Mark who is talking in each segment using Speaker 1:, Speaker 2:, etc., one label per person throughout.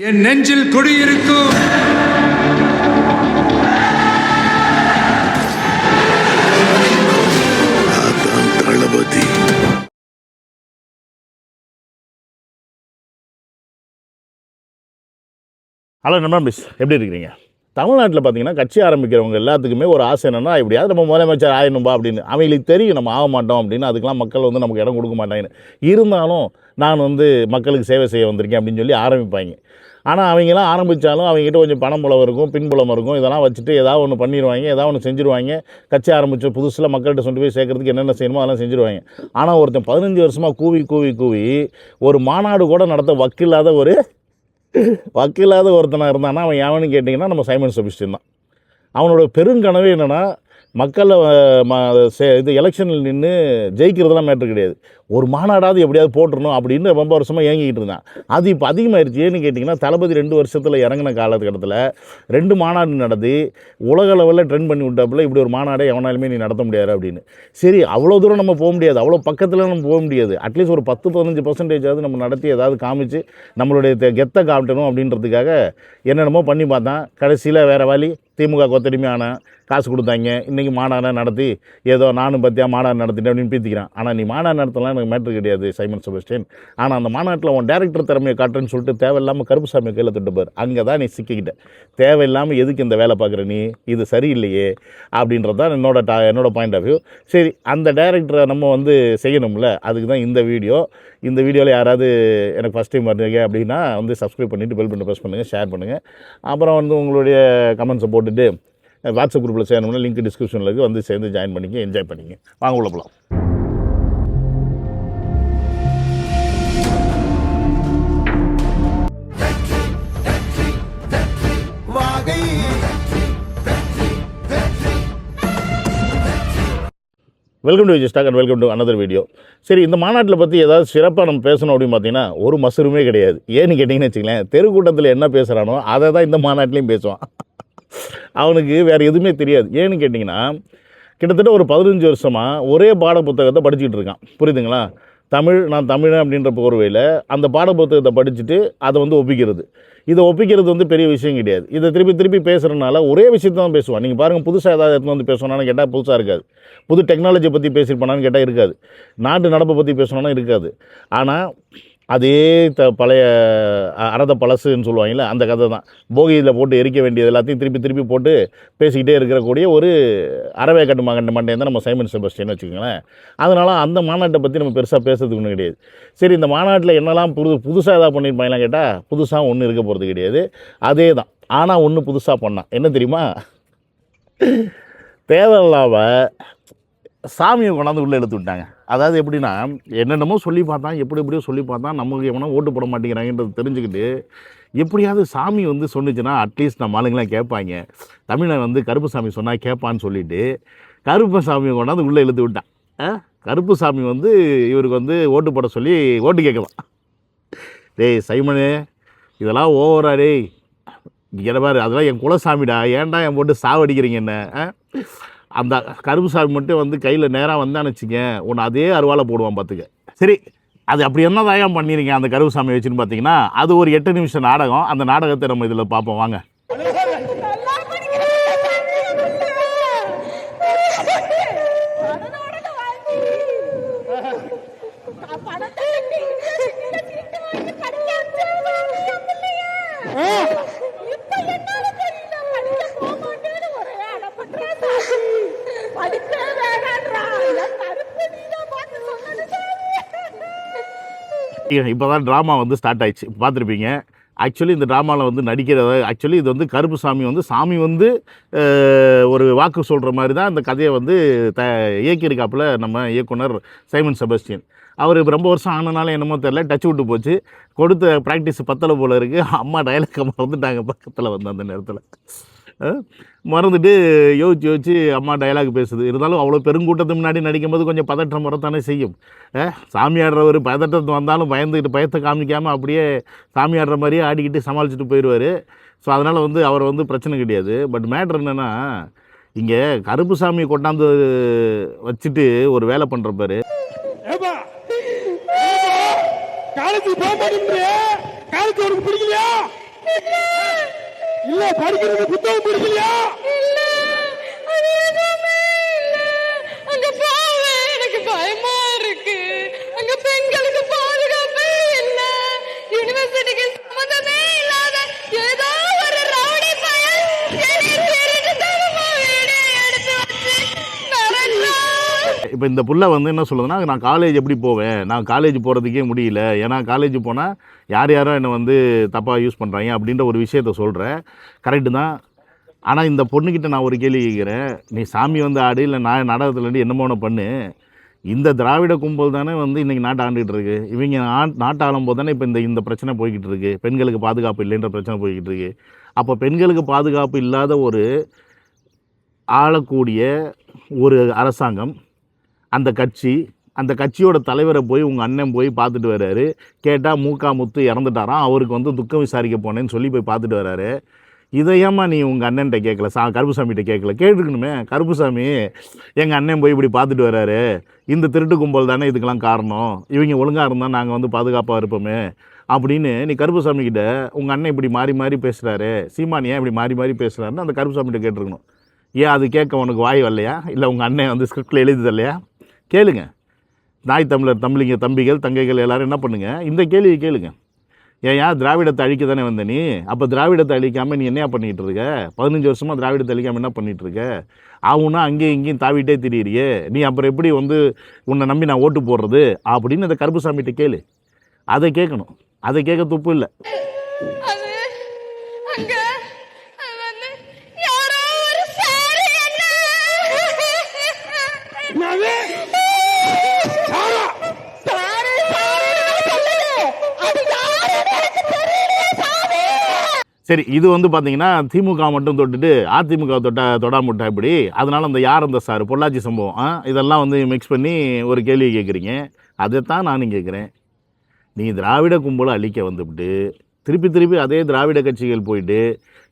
Speaker 1: என் நெஞ்சில் குடியிருக்கும் தளபதி.
Speaker 2: ஹலோ நண்பர்ஸ், எப்படி இருக்கிறீங்க? தமிழ்நாட்டில் பார்த்தீங்கன்னா கட்சி ஆரம்பிக்கிறவங்க எல்லாத்துக்குமே ஒரு ஆசை என்னென்னா, எப்படியாவது நம்ம முதலமைச்சர் ஆயிடணும்பா அப்படின்னு. அவங்களுக்கு தெரியும் நம்ம ஆக மாட்டோம் அப்படின்னு. அதுக்கெலாம் மக்கள் வந்து நமக்கு இடம் கொடுக்க மாட்டாங்கன்னு. இருந்தாலும் நான் வந்து மக்களுக்கு சேவை செய்ய வந்திருக்கேன் அப்படின்னு சொல்லி ஆரம்பிப்பாங்க. ஆனால் அவங்களாம் ஆரம்பித்தாலும் அவங்ககிட்ட கொஞ்சம் பணம்புலம் இருக்கும், பின்புலம் இருக்கும். இதெல்லாம் வச்சுட்டு ஏதாவது ஒன்று பண்ணிடுவாங்க, ஏதாவது ஒன்று செஞ்சுருவாங்க. கட்சி ஆரம்பித்த புதுசில் மக்கள்கிட்ட கொண்டு போய் சேர்க்கறதுக்கு என்னென்ன செய்யணுமோ அதெல்லாம் செஞ்சுருவாங்க. ஆனால் ஒருத்தன் 15 வருஷமாக கூவி ஒரு மாநாடு கூட நடத்த வக்கில்லாத ஒருத்தனாக இருந்தானா அவன் எவனு கேட்டிங்கன்னா நம்ம சைமன் செபஸ்டியன் தான். அவனோட பெருங்கனவே என்னென்னா, மக்களை இது எலெக்ஷனில் நின்று ஜெயிக்கிறதுலாம் மேட்ரு கிடையாது, ஒரு மாநாடாவது எப்படியாவது போட்டுருணும் அப்படின்னு ரொம்ப வருஷமாக ஏங்கிக்கிட்டு இருந்தான். அது இப்போ அதிகமாகிடுச்சு. ஏன்னு கேட்டிங்கன்னா, தளபதி 2 வருஷத்தில் இறங்கின காலகட்டத்தில் 2 மாநாடு நடத்தி உலக லெவலில் ட்ரெண்ட் பண்ணி விட்டாப்புல, இப்படி ஒரு மாநாடை எவனாலுமே நீ நடத்த முடியாது அப்படின்னு. சரி, அவ்வளோ தூரம் நம்ம போக முடியாது, அவ்வளோ பக்கத்தில் நம்ம போக முடியாது. அட்லீஸ்ட் ஒரு 10-15% நம்ம நடத்தி ஏதாவது காமிச்சு நம்மளுடைய கெத்தை காட்டணும் அப்படின்றதுக்காக என்னென்னமோ பண்ணி பார்த்தான். கடைசியில் வேறு வழி, திமுக கொத்தடிமை ஆனால் காசு கொடுத்தாங்க. இன்றைக்கி மாநாடு நடத்தி ஏதோ நானும் பற்றியா மாநாடு நடத்திட்டேன் அப்படின்னு பீத்திக்கிறான். ஆனால் நீ மாநாடு நடத்தலாம் எனக்கு மேட்ரு கிடையாது சைமன் செபஸ்டியன். ஆனால் அந்த மாநாட்டில் உன் டேரக்டர் திறமையை காட்டுறேன்னு சொல்லிட்டு தேவையில்லாமல் கருப்புசாமி கையில் தொட்டுப்பார். அங்கே தான் நீ சிக்கிக்கிட்ட. தேவையில்லாமல் எதுக்கு இந்த வேலை பார்க்குற நீ, இது சரியில்லையே அப்படின்றது தான் என்னோட பாயிண்ட் ஆஃப் வியூ. சரி, அந்த டேரக்டரை நம்ம வந்து செய்யணும்ல, அதுக்கு தான் இந்த வீடியோ. இந்த வீடியோவில் யாராவது எனக்கு ஃபஸ்ட் டைம் வருவீங்க அப்படின்னா வந்து சப்ஸ்கிரைப் பண்ணிவிட்டு பெல் பட்டனை ப்ரெஸ் பண்ணுங்கள், ஷேர் பண்ணுங்கள். அப்புறம் வந்து உங்களுடைய கமெண்ட்ஸை போட்டுட்டு வாட்ஸ்அப் குரூப்பில் சேரணும்னா லிங்க் டிஸ்கிரிப்ஷனில் இருக்குது, வந்து சேர்ந்து ஜாயின் பண்ணிங்க, என்ஜாய் பண்ணிங்க. வாங்க உள்ள போகலாம். Welcome to Vijay stock and welcome to another video. சரி, இந்த மாநாட்டில் பற்றி ஏதாவது சிறப்பாக நம்ம பேசணும் அப்படின்னு பார்த்தீங்கன்னா ஒரு மசருமே கிடையாது. ஏன்னு கேட்டிங்கன்னு வச்சுங்களேன், தெருக்கூட்டத்தில் என்ன பேசுகிறானோ அதை தான் இந்த மாநாட்டிலையும் பேசுவான். அவனுக்கு வேறு எதுவுமே தெரியாது. ஏன்னு கேட்டிங்கன்னா, கிட்டத்தட்ட ஒரு 15 வருஷமாக ஒரே பாட புத்தகத்தை படிச்சுக்கிட்டு இருக்கான். புரியுதுங்களா? நான் தமிழன் அப்படின்ற போர்வையில் அந்த பாட புத்தகத்தை படிச்சுட்டு அதை வந்து ஒப்பிக்கிறது. இதை ஒப்பிக்கிறது வந்து பெரிய விஷயம் கிடையாது. இதை திருப்பி பேசுகிறதுனால ஒரே விஷயத்தை தான் பேசுவான். நீங்கள் பாருங்கள், புதுசாக ஏதாவது எடுத்து வந்து பேசணும்னு கேட்டால் புதுசாக இருக்காது. புது டெக்னாலஜியை பற்றி பேசியிருப்பானான்னு கேட்டால் இருக்காது. நாட்டு நடப்பை பற்றி பேசணுன்னா இருக்காது. ஆனால் அதே பழைய அறத பழசுன்னு சொல்லுவாங்கள்ல, அந்த கதை தான். போகியில் போட்டு எரிக்க வேண்டியது எல்லாத்தையும் திருப்பி போட்டு பேசிக்கிட்டே இருக்கக்கூடிய ஒரு அறவே கட்டு மண்டையை தான் நம்ம சைமன் செபஸ்டியன் வச்சுக்கோங்களேன். அதனால் அந்த மாநாட்டை பற்றி நம்ம பெருசாக பேசுறதுக்கு ஒன்றும் கிடையாது. சரி, இந்த மாநாட்டில் என்னெல்லாம் புதுசாக எதாவது பண்ணியிருப்பாங்களாம் கேட்டால் புதுசாக ஒன்றும் இருக்க போகிறது கிடையாது. அதே தான். ஆனால் ஒன்று புதுசாக பண்ணான். என்ன தெரியுமா? தேவையில்லாமல் சாமியை கொண்டாந்து உள்ளே எடுத்து விட்டாங்க. அதாவது எப்படின்னா, என்னென்னமோ சொல்லி பார்த்தான், எப்படியோ சொல்லி பார்த்தான், நம்மளுக்கு எவனோ ஓட்டு போட மாட்டேங்கிறாங்கன்றது தெரிஞ்சுக்கிட்டு எப்படியாவது சாமி வந்து சொன்னிச்சுன்னா அட்லீஸ்ட் நம்ம ஆளுங்களாம் கேட்பாங்க, தமிழன் வந்து கருப்பு சாமி சொன்னால் கேட்பான்னு சொல்லிவிட்டு கருப்பு சாமியை கொண்டாந்து உள்ளே இழுத்து விட்டான். கருப்பு சாமி வந்து இவருக்கு வந்து ஓட்டு போட சொல்லி ஓட்டு கேட்கலாம். டேய் சைமனே, இதெல்லாம் ஓவரா டேய், இங்கே பாரு, அதெல்லாம் என் குலசாமிடா, ஏன்டா என் போட்டு சாவடிக்கிறீங்க என்ன? அந்த கருப்பு சாமி மட்டும் வந்து கையில் நேராக வந்தான்னு வச்சுங்க, உன்னை அதே அருவாலை போடுவான் பார்த்துக்க. சரி, அது அப்படி என்ன தாயம் பண்ணிடுங்க அந்த கருப்பு சாமி வச்சுன்னு பார்த்தீங்கன்னா, அது ஒரு 8 நிமிஷம் நாடகம். அந்த நாடகத்தை நம்ம இதில் பார்ப்போம் வாங்க. இப்போ தான் ட்ராமா வந்து ஸ்டார்ட் ஆயிடுச்சு, பார்த்துருப்பீங்க. ஆக்சுவலி இந்த ட்ராமாவில் வந்து நடிக்கிறது, ஆக்சுவலி இது வந்து கருப்பு சாமி வந்து ஒரு வாக்கு சொல்கிற மாதிரி தான் இந்த கதையை வந்து இயக்கியிருக்காப்புல நம்ம இயக்குனர் சைமன் செபஸ்டியன். அவர் ரொம்ப வருஷம் ஆனனால என்னமோ தெரில, டச் விட்டு போச்சு. கொடுத்த ப்ராக்டிஸ் பத்தலை போல் இருக்குது. அம்மா டயலாக்கை மறந்துட்டாங்க பக்கத்தில் வந்து அந்த நேரத்தில். மறந்துட்டு யோசிச்சு அம்மா டயலாக் பேசுது. இருந்தாலும் அவ்வளோ பெருங்கூட்டத்து முன்னாடி நடிக்கும்போது கொஞ்சம் பதற்றம் வரத்தானே செய்யும். சாமி ஆடுறவர் பதற்றத்து வந்தாலும் பயத்தை காமிக்காமல் அப்படியே சாமி ஆடுற மாதிரியே ஆடிக்கிட்டு சமாளிச்சுட்டு போயிடுவார். ஸோ அதனால் வந்து அவர் வந்து பிரச்சனை கிடையாது. பட் மேட்ரு என்னென்னா, இங்கே கருப்பு சாமியை கொண்டாந்து வச்சுட்டு ஒரு வேலை பண்ணுறப்பாரு.
Speaker 3: இல்ல படிக்கிறது புத்தகம் பிடிக்கலையா?
Speaker 4: அங்க போவே எனக்கு பயமா இருக்கு. அங்க பெண்களுக்கு பாதுகாப்பே இல்ல. யூனிவர்சிட்டிக்கு சம்பந்தமே இல்லாத ஏதோ ஒரு ரவுடி பையன் என்னை திருட்டுத்தனமா வீடியோ எடுத்து வச்சு மிரட்டுறான்.
Speaker 2: இப்போ இந்த புள்ள வந்து என்ன சொல்லுதுன்னா, நான் காலேஜ் எப்படி போவேன், நான் காலேஜ் போகிறதுக்கே முடியல, ஏன்னா காலேஜ் போனால் யார் யாரோ என்னை வந்து தப்பாக யூஸ் பண்ணுறாங்க அப்படின்ற ஒரு விஷயத்த சொல்கிறேன். கரெக்டு தான். ஆனால் இந்த பொண்ணுக்கிட்ட நான் ஒரு கேள்வி கேட்குறேன். நீ சாமி வந்து ஆடு, இல்லை நான் நாடகத்துலேருந்து என்னமோ ஒன்று பண்ணு. இந்த திராவிட கும்பல் தானே வந்து இன்றைக்கி நாட்டை ஆண்டுகிட்டு இருக்கு. இவங்க நாட்டை ஆளும்போது தானே இப்போ இந்த பிரச்சனை போய்கிட்டு இருக்கு. பெண்களுக்கு பாதுகாப்பு இல்லைன்ற பிரச்சனை போய்கிட்டு இருக்கு. அப்போ பெண்களுக்கு பாதுகாப்பு இல்லாத ஒரு ஆளக்கூடிய ஒரு அரசாங்கம், அந்த கட்சியோட தலைவரை போய் உங்கள் அண்ணன் போய் பார்த்துட்டு வர்றாரு. கேட்டால் முத்து இறந்துட்டாராம், அவருக்கு வந்து துக்கம் விசாரிக்க போனேன்னு சொல்லி போய் பார்த்துட்டு வர்றாரு. இதையம்மா நீ உங்கள் அண்ணன்கிட்ட கேட்கல, கருப்புசாமிகிட்ட கேட்கல? கேட்டுருக்கணுமே. கருப்புசாமி, எங்கள் அண்ணன் போய் இப்படி பார்த்துட்டு வர்றாரு, இந்த திருட்டு கும்பல் தானே இதுக்கெல்லாம் காரணம், இவங்க ஒழுங்காக இருந்தால் நாங்கள் வந்து பாதுகாப்பாக இருப்போமே அப்படின்னு நீ கருப்புசாமிக்கிட்ட உங்கள் அண்ணன் இப்படி மாறி மாறி பேசுகிறாரு, சீமான் ஏன் இப்படி மாறி மாறி பேசுகிறாருன்னு அந்த கருப்புசாமிகிட்ட கேட்டிருக்கணும். ஏன் அது கேட்க உனக்கு வாய் வரலையா? இல்லை உங்கள் அண்ணன் வந்து ஸ்கிரிப்டில் எழுதுது இல்லையா? கேளுங்க. நாய் தமிழர் தம்பிங்க தம்பிகள் தங்கைகள் எல்லோரும் என்ன பண்ணுங்க, இந்த கேள்வியை கேளுங்க. ஏன் திராவிடத்தை அழிக்க தானே வந்த நீ? அப்போ திராவிடத்தை அழிக்காமல் நீ என்ன பண்ணிகிட்டு இருக்க? 15 வருஷமாக திராவிடத்தை அழிக்காமல் என்ன பண்ணிகிட்டு இருக்க? ஆகுனா அங்கேயும் இங்கேயும் தாவிட்டே திரியிறியே, நீ அப்புறம் எப்படி வந்து உன்னை நம்பி நான் ஓட்டு போடுறது அப்படின்னு அந்த கருப்புசாமிகிட்ட கேளு. அதை கேட்கணும். அதை கேட்க துப்பு இல்லை. சரி, இது வந்து பார்த்தீங்கன்னா திமுக மட்டும் தொட்டுட்டு அதிமுக தொடாமட்டா இப்படி, அதனால் அந்த யார் அந்த சார் பொள்ளாச்சி சம்பவம் இதெல்லாம் வந்து மிக்ஸ் பண்ணி ஒரு கேள்வி கேட்குறீங்க. அதைத்தான் நானும் கேட்குறேன். நீ திராவிட கும்பலை அழிக்க வந்துவிட்டு திருப்பி அதே திராவிட கட்சிகள் போயிட்டு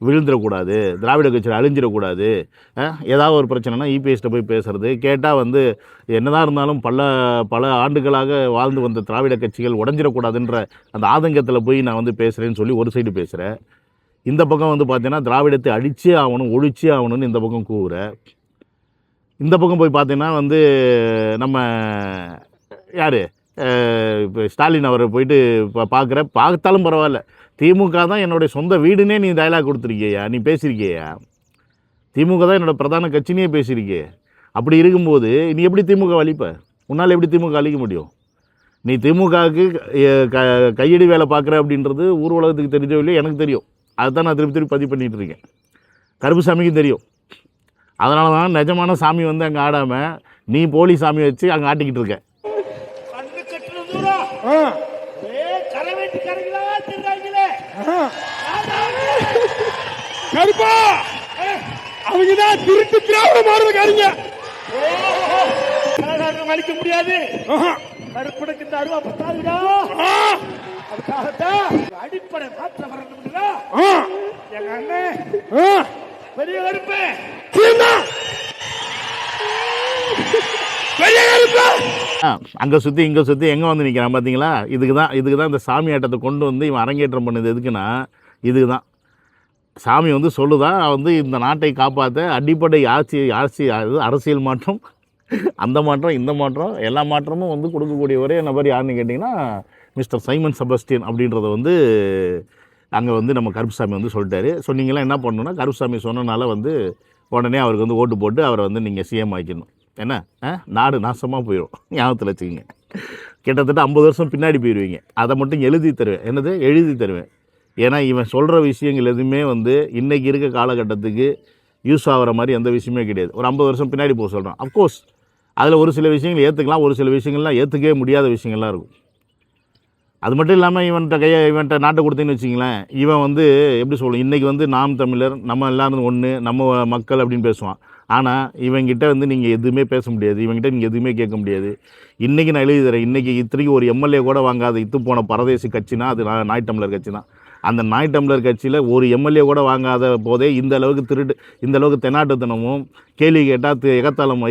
Speaker 2: விழுந்துடக்கூடாது, திராவிட கட்சியில் அழிஞ்சிடக்கூடாது, ஏதாவது ஒரு பிரச்சனைனா இபிஎஸ்கிட்ட போய் பேசுகிறது. கேட்டால் வந்து என்னதான் இருந்தாலும் பல ஆண்டுகளாக வாழ்ந்து வந்த திராவிட கட்சிகள் உடஞ்சிடக்கூடாதுன்ற அந்த ஆதங்கத்தில் போய் நான் வந்து பேசுகிறேன்னு சொல்லி ஒரு சைடு பேசுகிறேன். இந்த பக்கம் வந்து பார்த்தீங்கன்னா திராவிடத்தை அழிச்சே ஆகணும், ஒழிச்சே ஆகணும்னு இந்த பக்கம் கூவுற. இந்த பக்கம் போய் பார்த்தீங்கன்னா வந்து நம்ம யார் இப்போ ஸ்டாலின் அவரை போயிட்டு பார்த்தாலும் பரவாயில்ல, திமுக தான் என்னுடைய சொந்த வீடுன்னே நீ டயலாக் கொடுத்துருக்கியா, நீ பேசியிருக்கியா? திமுக தான் என்னோடய பிரதான கட்சினே பேசியிருக்கே. அப்படி இருக்கும்போது நீ எப்படி திமுக அழிப்ப? உன்னால் எப்படி திமுக அழிக்க முடியும்? நீ திமுகவுக்கு கையடி வேலை பார்க்குற அப்படின்றது ஊர் உலகத்துக்கு தெரிஞ்சோ இல்லையோ, எனக்கு தெரியும். அதுதான் நான் திருப்பி பதிவு பண்ணிகிட்டு இருக்கேன். கருப்புசாமிக்கும் தெரியும். அதனால தான் நிஜமான சாமி வந்து அங்கே ஆடாமல் நீ போலி சாமி வச்சு அங்கே ஆட்டிக்கிட்டு இருக்க.
Speaker 3: கருப்பா, அவங்கதான் திருட்டு திராவிட மாறுவீங்க. அழிக்க முடியாது. கருப்பனுக்கு இந்த அருவா பத்தாதுடா. அதுக்காகத்தான் அடிப்படை மாற்றம் வரணும்ல. எங்க அண்ணன் பெரிய கருப்பு, பெரிய கருப்பு
Speaker 2: அங்கே சுற்றி இங்கே சுற்றி எங்கே வந்து நிற்கிறான் பார்த்தீங்களா? இதுக்கு தான் இந்த சாமி ஆட்டத்தை கொண்டு வந்து இவன் அரங்கேற்றம் பண்ணுது. எதுக்குன்னா இதுக்கு தான் சாமி வந்து சொல்லுதான் வந்து இந்த நாட்டை காப்பாற்ற அடிப்படை அரசியல் மாற்றம், அந்த மாற்றம் இந்த மாற்றம் எல்லா மாற்றமும் வந்து கொடுக்கக்கூடிய ஒரே நபர் யாருன்னு கேட்டிங்கன்னா மிஸ்டர் சைமன் செபஸ்டியன் அப்படின்றத வந்து அங்கே வந்து நம்ம கருப்புசாமி வந்து சொல்லிட்டாரு. சொன்னீங்களா என்ன பண்ணணுன்னா, கருப்புசாமி சொன்னனால வந்து உடனே அவருக்கு வந்து ஓட்டு போட்டு அவரை வந்து நீங்கள் சிஎம் ஆக்கிடணும். என்ன நாடு நாசமாக போயிடும், ஞாபகத்தில் வச்சுக்கிங்க. கிட்டத்தட்ட 50 வருஷம் பின்னாடி போயிடுவீங்க. அதை மட்டும் எழுதி தருவேன். ஏன்னா இவன் சொல்கிற விஷயங்கள் எதுவுமே வந்து இன்றைக்கி இருக்க காலகட்டத்துக்கு யூஸ் ஆகிற மாதிரி எந்த விஷயமே கிடையாது. ஒரு 50 வருஷம் பின்னாடி போக சொல்கிறான். அஃப்கோர்ஸ் அதில் ஒரு சில விஷயங்கள் ஏற்றுக்கலாம், ஒரு சில விஷயங்கள்லாம் ஏற்றுக்கவே முடியாத விஷயங்கள்லாம் இருக்கும். அது மட்டும் இல்லாமல் இவன்கிட்ட நாட்டை கொடுத்தீங்கன்னு வச்சிங்களேன், இவன் வந்து எப்படி சொல்லுவோம், இன்றைக்கி வந்து நாம் தமிழர், நம்ம எல்லோரும் ஒன்று, நம்ம மக்கள் அப்படின்னு பேசுவான். ஆனால் இவங்கிட்ட வந்து நீங்கள் எதுவுமே பேச முடியாது, இவங்ககிட்ட நீங்கள் எதுவுமே கேட்க முடியாது. இன்றைக்கி நான் எழுதி தரேன், இன்றைக்கி இத்தனைக்கு ஒரு எம்எல்ஏ கூட வாங்காத இத்து போன பரதேசி கட்சினா அது நாய் தமிழர் கட்சி தான். அந்த நாய் டம்ளர் கட்சியில் ஒரு எம்எல்ஏ கூட வாங்காத போதே இந்த அளவுக்கு தென்னாட்டுத்தனமும் கேள்வி கேட்டால் எகத்தாளம்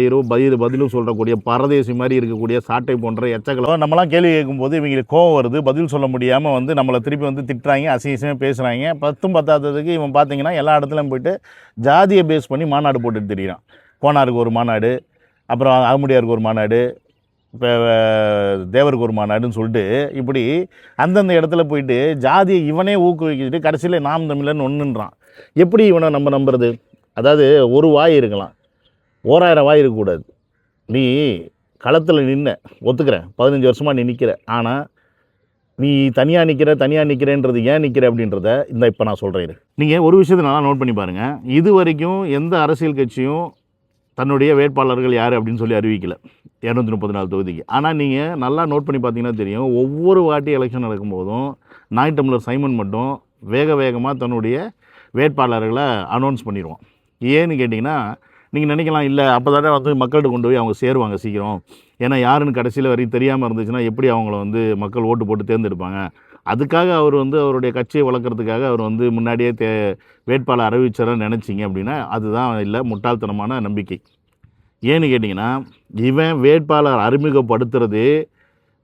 Speaker 2: பதிலும் சொல்கிறக்கூடிய பரதேசி மாதிரி இருக்கக்கூடிய சாட்டை போன்ற எச்சங்களும் நம்மளாம் கேள்வி கேட்கும்போது இவங்களுக்கு கோவம் வருது, பதில் சொல்ல முடியாமல் வந்து நம்மளை திருப்பி வந்து திட்டுறாங்க, அசிங்கமாக பேசுகிறாங்க. பத்தாததுக்கு இவன் பார்த்தீங்கன்னா எல்லா இடத்துலையும் போயிட்டு ஜாதியை பேஸ் பண்ணி மாநாடு போட்டுட்டு தெரியுறான். கோனாருக்கு ஒரு மாநாடு, அப்புறம் அகமுடியாருக்கு ஒரு மாநாடு, இப்போ தேவருக்கு ஒரு மாநாடுன்னு சொல்லிட்டு இப்படி அந்தந்த இடத்துல போயிட்டு ஜாதியை இவனே ஊக்குவிக்கிட்டு கடைசியில் நாம் தமிழர்னு ஒன்றுன்றான். எப்படி இவனை நம்ம நம்புறது? அதாவது ஒரு வாய் இருக்கலாம், 1000 வாய் இருக்கக்கூடாது. நீ களத்தில் ஒத்துக்கிறேன், 15 வருஷமாக நீ நிற்கிற. ஆனால் நீ தனியாக நிற்கிறேன்றது ஏன் நிற்கிற அப்படின்றத இப்போ நான் சொல்கிறேன். நீங்கள் ஒரு விஷயத்தை நல்லா நோட் பண்ணி பாருங்கள். இது வரைக்கும் எந்த அரசியல் கட்சியும் தன்னுடைய வேட்பாளர்கள் யார் அப்படின்னு சொல்லி அறிவிக்கலை 234 தொகுதிக்கு. ஆனால் நீங்கள் நல்லா நோட் பண்ணி பார்த்தீங்கன்னா தெரியும், ஒவ்வொரு வாட்டி எலெக்ஷன் நடக்கும்போதும் நாய் டம்ளர் சைமன் மட்டும் வேகமாக தன்னுடைய வேட்பாளர்களை அனௌன்ஸ் பண்ணிடுவோம். ஏன்னு கேட்டிங்கன்னா, நீங்கள் நினைக்கலாம், இல்லை அப்போ தானே வந்து மக்கள்கிட்ட கொண்டு போய் அவங்க சேருவாங்க சீக்கிரம். ஏன்னா யாருன்னு கடைசியில் வரைக்கும் தெரியாமல் இருந்துச்சுன்னா எப்படி அவங்கள வந்து மக்கள் ஓட்டு போட்டு தேர்ந்தெடுப்பாங்க. அதுக்காக அவர் வந்து அவருடைய கட்சியை வளர்க்குறதுக்காக அவர் வந்து முன்னாடியே வேட்பாளர் அறிவிச்சாரன்னு நினச்சிங்க அப்படின்னா அதுதான் இல்லை, முட்டாள்தனமான நம்பிக்கை. ஏன்னு கேட்டிங்கன்னா, இவன் வேட்பாளர் அறிமுகப்படுத்துறது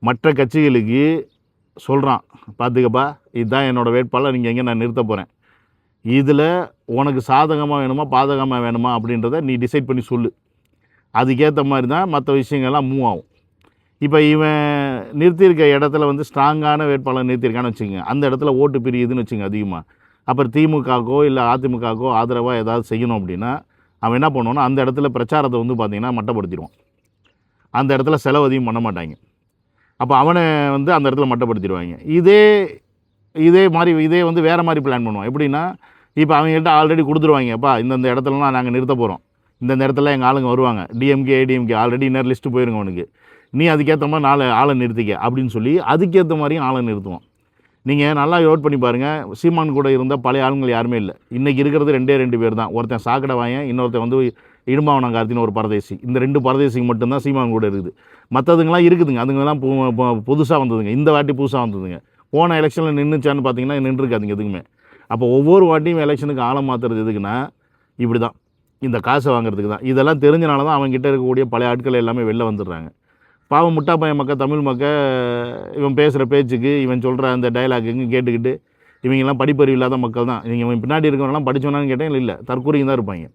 Speaker 2: மற்ற கட்சிகளுக்கு சொல்கிறான், பார்த்துக்கப்பா இதுதான் என்னோடய வேட்பாளர், நீங்கள் எங்கே நான் நிறுத்த போகிறேன், இதில் உனக்கு சாதகமாக வேணுமா பாதகமாக வேணுமா அப்படின்றத நீ டிசைட் பண்ணி சொல்லு. அதுக்கேற்ற மாதிரி தான் மற்ற விஷயங்கள்லாம் மூவ் ஆகும். இப்போ இவன் நிறுத்தியிருக்க இடத்துல வந்து ஸ்ட்ராங்கான வேட்பாளர் நிறுத்தியிருக்கான்னு வச்சுக்கோங்க, அந்த இடத்துல ஓட்டு பிரியுதுன்னு வச்சுங்க அதிகமாக. அப்புறம் திமுகக்கோ இல்லை அதிமுகக்கோ ஆதரவாக ஏதாவது செய்யணும் அப்படின்னா அவன் என்ன பண்ணுவான்னா அந்த இடத்துல பிரச்சாரத்தை வந்து பார்த்திங்கன்னா மட்டப்படுத்திடுவான். அந்த இடத்துல செலவு அதிகம் பண்ண மாட்டாங்க. அப்போ அவனை வந்து அந்த இடத்துல மட்டப்படுத்திடுவாங்க. இதே வந்து வேறு மாதிரி பிளான் பண்ணுவான். எப்படின்னா, இப்போ அவங்ககிட்ட ஆல்ரெடி கொடுத்துருவாங்க, அப்பா இந்த இடத்துலலாம் நாங்கள் நிறுத்த போகிறோம், இந்த இடத்துல எங்கள் ஆளுங்க வருவாங்க, டிஎம்கே ஏடிஎம்கே ஆல்ரெடி இன்னொரு லிஸ்ட்டு போயிருங்க அவனுக்கு, நீ அதுக்கேற்ற மாதிரி 4 ஆளை நிறுத்திக்க அப்படின்னு சொல்லி அதுக்கேற்ற மாதிரியும் ஆளை நிறுத்துவோம். நீங்கள் நல்லா நோட் பண்ணி பாருங்கள், சீமான் கூட இருந்த பழைய ஆளுங்கள் யாருமே இல்லை. இன்றைக்கி இருக்கிறது 2 பேர் தான். ஒருத்தன் சாக்கடை வாயன், இன்னொருத்தன் வந்து இடும்பாவனம் கார்த்தின்னு ஒரு பரதேசி. இந்த 2 பரதேசிக்கு மட்டும்தான் சீமான் கூட இருக்குது. மற்றதுங்களாம் இருக்குதுங்க, அதுங்கெல்லாம் புதுசாக வந்ததுங்க, இந்த வாட்டி புதுசாக வந்ததுங்க. போன எலெக்ஷனில் நின்றுச்சான்னு பார்த்தீங்கன்னா நின்றுருக்காதுங்க எதுக்குமே. அப்போ ஒவ்வொரு வாட்டியும் எலெக்ஷனுக்கு ஆளை மாற்றுறது எதுக்குன்னா இப்படி தான், இந்த காசை வாங்குறதுக்கு தான். இதெல்லாம் தெரிஞ்சனால தான் அவங்ககிட்ட இருக்கக்கூடிய பழைய ஆட்கள் எல்லாமே வெளில வந்துடுறாங்க. பாவம் முட்டா பையன் தமிழ் இவன் பேசுகிற பேச்சுக்கு இவன் சொல்கிற அந்த டைலாக்குங்க கேட்டுக்கிட்டு இவங்கெல்லாம் படிப்பறிவு இல்லாத மக்கள் தான். இவன் பின்னாடி இருக்கிறவங்களாம் படித்தவனான்னு கேட்டேன், இல்லை தற்கூரியும் தான் இருப்பாங்க.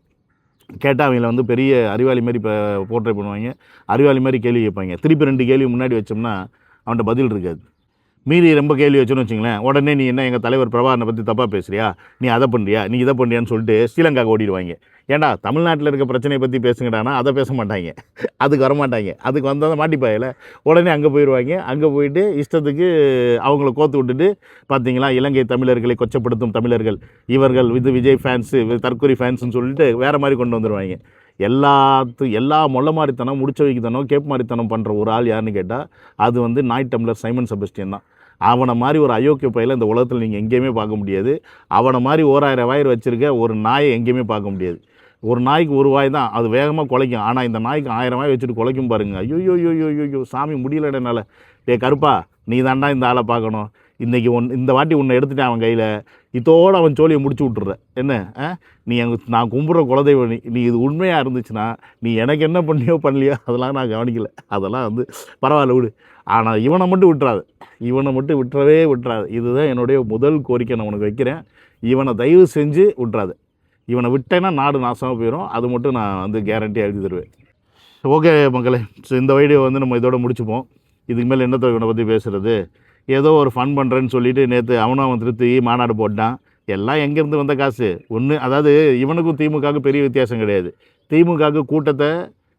Speaker 2: கேட்டால் அவங்கள வந்து பெரிய அறிவாளி மாதிரி இப்போ போர்ட்ரே பண்ணுவாங்க, அறிவாளி மாதிரி கேள்வி கேட்பாங்க. திருப்பி 2 கேள்வி முன்னாடி வச்சோம்னா அவன்கிட்ட பதில் இருக்காது. மீறி ரொம்ப கேள்வி வச்சோன்னு வச்சுங்களேன், உடனே நீ என்ன எங்கள் தலைவர் பிரபாகரனை பற்றி தப்பாக பேசுகிறியா, நீ அதை பண்ணுறியா, நீ இதை பண்ணுறியான்னு சொல்லிட்டு ஸ்ரீலங்காவுக்கு ஓடிடுவாங்க. ஏன்டா தமிழ்நாட்டில் இருக்க பிரச்சனையை பற்றி பேசுங்கடானா அதை பேச மாட்டாங்க, அதுக்கு வரமாட்டாங்க. அதுக்கு வந்தால் மாட்டிப்பாயில் உடனே அங்கே போயிடுவாங்க. அங்கே போயிட்டு இஷ்டத்துக்கு அவங்கள கோத்து விட்டுட்டு, பார்த்தீங்களா இலங்கை தமிழர்களை கொச்சப்படுத்தும் தமிழர்கள் இவர்கள், இது விஜய் ஃபேன்ஸு, தற்கொலை ஃபேன்ஸுன்னு சொல்லிட்டு வேறு மாதிரி கொண்டு வந்துடுவாங்க. எல்லா மொள்ள மாதிரித்தனம், முடிச்ச வைக்கத்தனம், கேப் மாதிரித்தனம் பண்ணுற ஒரு ஆள் யாருன்னு கேட்டால் அது வந்து நாய் டம்ளர் சைமன் செபஸ்டியன் தான். அவனை மாதிரி ஒரு அயோக்கிய பையில இந்த உலகத்தில் நீங்கள் எங்கேயுமே பார்க்க முடியாது. அவனை மாதிரி 1000 வாய் வச்சுருக்க ஒரு நாயை எங்கேயுமே பார்க்க முடியாது. ஒரு நாய்க்கு ஒரு வாய் தான், அது வேகமாக குலைக்கும். ஆனால் இந்த நாய்க்கு 1000 வாய் வச்சுட்டு குலைக்கும் பாருங்க. ஐயோ சாமி முடியல என்னால். கருப்பா நீ தாண்டா இந்த ஆளை பார்க்கணும், இன்றைக்கி இந்த வாட்டி உன்னை எடுத்துட்டேன் அவன் கையில், இதோடு அவன் சோழியை முடிச்சு விட்டுற என்ன. நீ நான் கும்பிட்ற குலதெய்வம், நீ இது உண்மையாக இருந்துச்சுன்னா நீ எனக்கு என்ன பண்ணியோ பண்ணலையோ அதெல்லாம் நான் கவனிக்கலை, அதெல்லாம் வந்து பரவாயில்ல விடு. ஆனால் இவனை மட்டும் விட்டுறவே விட்டுறாது. இதுதான் என்னுடைய முதல் கோரிக்கை நான் உனக்கு வைக்கிறேன். இவனை தயவு செஞ்சு விட்டுறாது. இவனை விட்டேன்னா நாடு நாசமாக போயிடும். அது மட்டும் நான் வந்து கேரண்டியாக எழுதி தருவேன். ஓகே மக்களே, ஸோ இந்த வீடியோ வந்து நம்ம இதோட முடிச்சுப்போம். இதுக்கு மேலே என்னத்தை இவனை பற்றி பேசுகிறது. ஏதோ ஒரு ஃபன் பண்ணுறேன்னு சொல்லிவிட்டு நேற்று அவன் திருத்தி மாநாடு போட்டான். எல்லாம் எங்கேருந்து வந்த காசு ஒன்று. அதாவது இவனுக்கும் திமுகவுக்கும் பெரிய வித்தியாசம் கிடையாது. திமுகவுக்கு கூட்டத்தை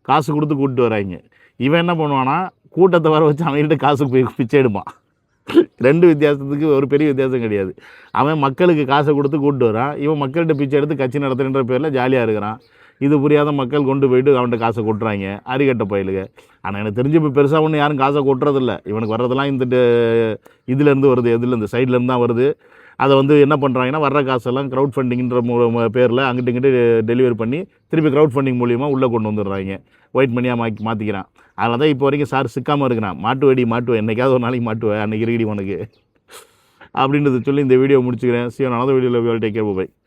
Speaker 2: காசு கொடுத்து கூப்பிட்டு வராங்க. இவன் என்ன பண்ணுவான்னா கூட்டத்தை வர வச்சு அவங்கள்ட்ட காசு பிச்சை எடுப்பான். 2 வித்தியாசத்துக்கு ஒரு பெரிய வித்தியாசம் கிடையாது. அவன் மக்களுக்கு காசை கொடுத்து கூப்பிட்டு வரான், இவன் மக்கள்கிட்ட பிச்சை எடுத்து கட்சி நடத்துகின்ற பேரில் ஜாலியாக இருக்கிறான். இது புரியாத மக்கள் கொண்டு போயிட்டு அவன்கிட்ட காசை கொட்டுறாங்க, அரிகட்ட பயிலுங்க. ஆனால் எனக்கு தெரிஞ்சு இப்போ பெருசாக ஒன்றும் யாரும் காசை கொட்டுறதில்ல. இவனுக்கு வர்றதெல்லாம் இந்த இதுலேருந்து வருது, எதுலேருந்து சைட்லேருந்து தான் வருது. அதை வந்து என்ன பண்ணுறாங்கன்னா வர்ற காசெல்லாம் க்ரௌட் ஃபண்டிங்கிற பேரில் அங்கிட்டு இங்கிட்டு டெலிவரி பண்ணி திருப்பி க்ரௌட் ஃபண்டிங் மூலியமாக உள்ளே கொண்டு வந்துடுறாங்க. ஒயிட் மணியாக மாற்றிக்கிறான். அதில் தான் இப்போ வரைக்கும் சார் சிக்காமல் இருக்கிறான். மாட்டுவேன் என்றைக்காவது ஒரு நாளைக்கு மாட்டுவேன், அன்றைக்கி இருக்கடி உனக்கு. அப்படின்றத சொல்லி இந்த வீடியோ முடிச்சுக்கிறேன். See you on another video. Love you all. Take care. Bye.